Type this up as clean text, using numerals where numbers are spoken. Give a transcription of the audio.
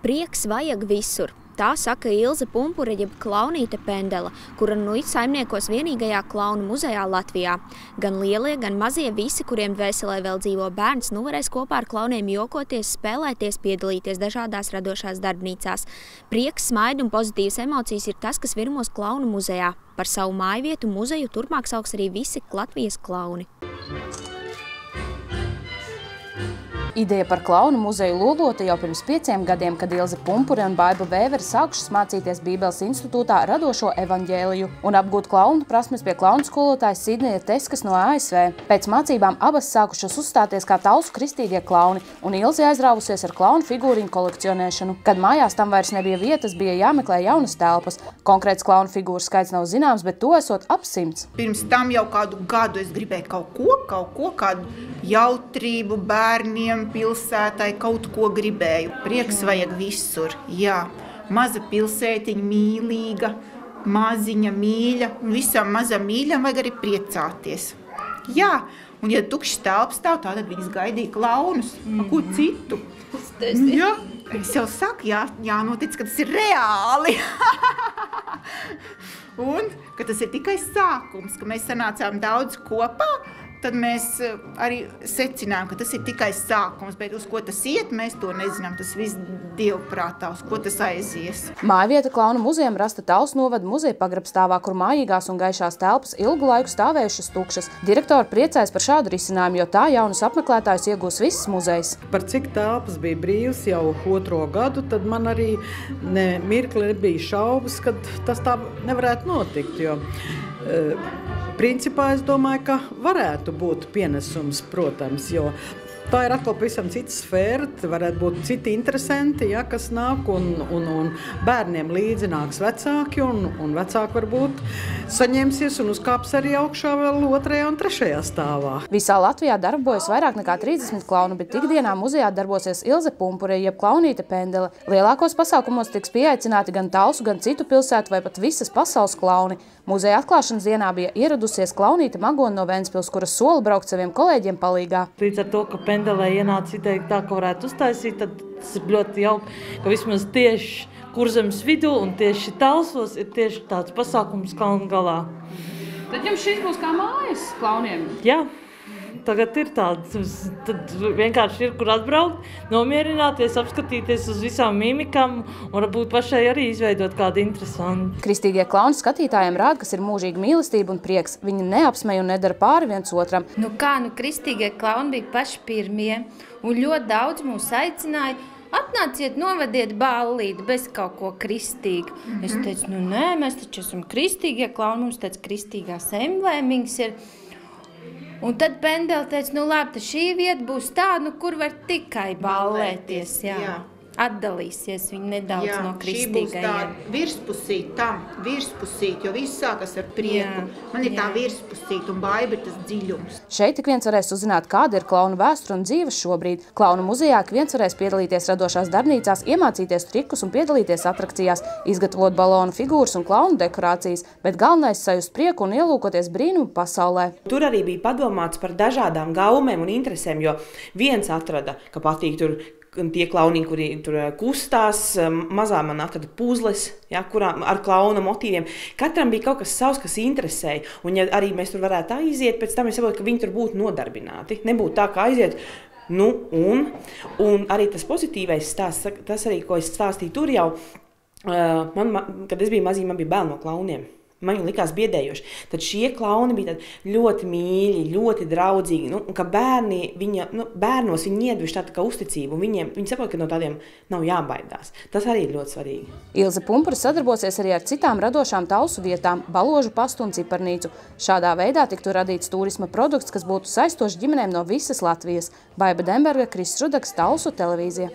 Prieks vajag visur. Tā saka Ilze Pumpure, jeb Klaunīte Pendela, kura nu saimniekos vienīgajā klaunu muzejā Latvijā. Gan lielie, gan mazie visi, kuriem dvēselē vēl dzīvo bērns, nu varēs kopā ar klauniem jokoties, spēlēties, piedalīties dažādās radošās darbnīcās. Prieks, smaidi un pozitīvas emocijas ir tas, kas virmos klaunu muzejā. Par savu mājvietu muzeju turpmāk sauks arī visi Latvijas klauni. Ideja par klaunu muzeju lūdota jau pirms 5 gadiem, kad Ilze Pumpure un Baiba Vēvere sākušas mācīties Bībeles institūtā radošo evaņģēliju un apgūt klaunu prasmes pie klaunu skolotājas Sidneja Teskas no ASV. Pēc mācībām abas sākušas uzstāties kā Talsu kristīgie klauni, un Ilze aizrāvusies ar klaunu figūriņu kolekcionēšanu. Kad mājās tam vairs nebija vietas, bija jāmeklē jaunas telpas. Konkrēts klaunu figūru skaits nav zināms, bet to esot ap 100. Pirms tam jau kādu gadu es gribēju kaut ko, kādu jautrību bērniem, pilsētai, kaut ko gribēju. Prieks vajag visur, jā. Maza pilsētiņa, mīlīga, maziņa mīļa, un visam mazam mīļam vajag arī priecāties. Jā, un ja tukšs telpas stāv, tad viņas gaidīja klaunus, ko citu. Jā, es jau saku, jānotic, ka tas ir reāli. Un, ka tas ir tikai sākums, ka mēs sanācām daudz kopā, tad mēs arī secinām, ka tas ir tikai sākums, bet uz ko tas iet, mēs to nezinām. Tas viss dievprātā, uz ko tas aizies. Mājvieta klaunu muzejam rasta Talsu novada muzeja pagrabstāvā, kur mājīgās un gaišās telpas ilgu laiku stāvējušas tukšas. Direktori priecājas par šādu risinājumu, jo tā jaunus apmeklētājus iegūs viss muzejs. Par cik telpas bija brīvs jau 2. gadu, tad man arī mirkli nebija šaubas, ka tas tā nevarētu notikt, jo principā es domāju, ka varētu būt pienesums, protams, jo tā ir atkal pavisam cita sfēra, varētu būt citi interesanti, kas nāk, un bērniem līdzi nāks vecāki, un vecāki varbūt saņemsies un uzkāps arī augšā vēl 2. un 3. stāvā. Visā Latvijā darbojas vairāk nekā 30 klaunu, bet ikdienā muzejā darbosies Ilze Pumpure, jeb Klaunīte Pendele. Lielākos pasākumos tiks pieaicināti gan Talsu, gan citu pilsētu vai pat visas pasaules klauni. Muzeja atklāšanas dienā bija ieradusies Klaunīte Magona no Ventspils, kuras sola braukt saviem kolēģiem palīgā. Līdz ar to, ka Pendelē ienāca ideja tā, ka varētu uztaisīt, tad tas ir ļoti jauki, ka vismaz tieši Kurzemes vidū un tieši Talsos ir tieši tāds pasākums kalnu galā. Tad jums šis būs kā mājas klauniem? Jā. Tagad ir tāds, tad vienkārši ir, kur atbraukt, nomierināties, apskatīties uz visām mimikām un varbūt pašai arī izveidot kādu interesantu. Kristīgie klauni skatītājiem rāda, kas ir mūžīga mīlestība un prieks. Viņi neapsmej un nedara pāri viens otram. Kristīgie klauni bija paši pirmie un ļoti daudz mūs aicināja. Atnāciet, novadiet ballīti bez kaut ko kristīgu. Es teicu, nē, mēs taču esam kristīgie klauni, mums tāds kristīgās emblēmiņas ir. Un tad Pendela teica, labi, tad šī vieta būs tāda, kur var tikai ballēties, jā. Atdalīsies viņi nedaudz no kristīgajiem. Šī būs tā virspusīt, jo viss sākas ar prieku. Man ir tā virspusīt un Baiba ir tas dziļums. Šeit ik viens varēs uzzināt, kāda ir klaunu vēsture un dzīve šobrīd. Klaunu muzejā ik viens varēs piedalīties radošās darbnīcās, iemācīties trikus un piedalīties atrakcijās, izgatavot balonu figūras un klaunu dekorācijas, bet galvenais sajust prieku un ielūkoties brīnumu pasaulē. Tur arī bija padomāts par dažādām gaumēm un interesēm, jo viens atrada, ka patīk tur tie klauniņi, kuri tur kustās, mazā man atrada puzles, ar klauna motīviem. Katram bija kaut kas savs, kas interesēja, un ja arī mēs tur varētu aiziet, pēc tam es saprotu, ka viņi tur būtu nodarbināti. Nebūtu tā, kā aiziet, un arī tas pozitīvais stāsts, tas arī, ko es stāstīju tur jau, kad es biju mazīm, man bija bērni no klauniem. Man viņu likās biedējoši. Tad šie klauni bija ļoti mīļi, ļoti draudzīgi, un ka bērnos viņi iedviš tādu kā uzticību, un viņi saprot, ka no tādiem nav jābaidās. Tas arī ir ļoti svarīgi. Ilze Pumpure sadarbosies arī ar citām radošām Talsu vietām, Baložu pastu un ciparnīcu. Šādā veidā tiktu radīts turisma produkts, kas būtu saistošs ģimenēm no visas Latvijas. Baiba Demberga, Kriss Rudaks, Talsu televīzija.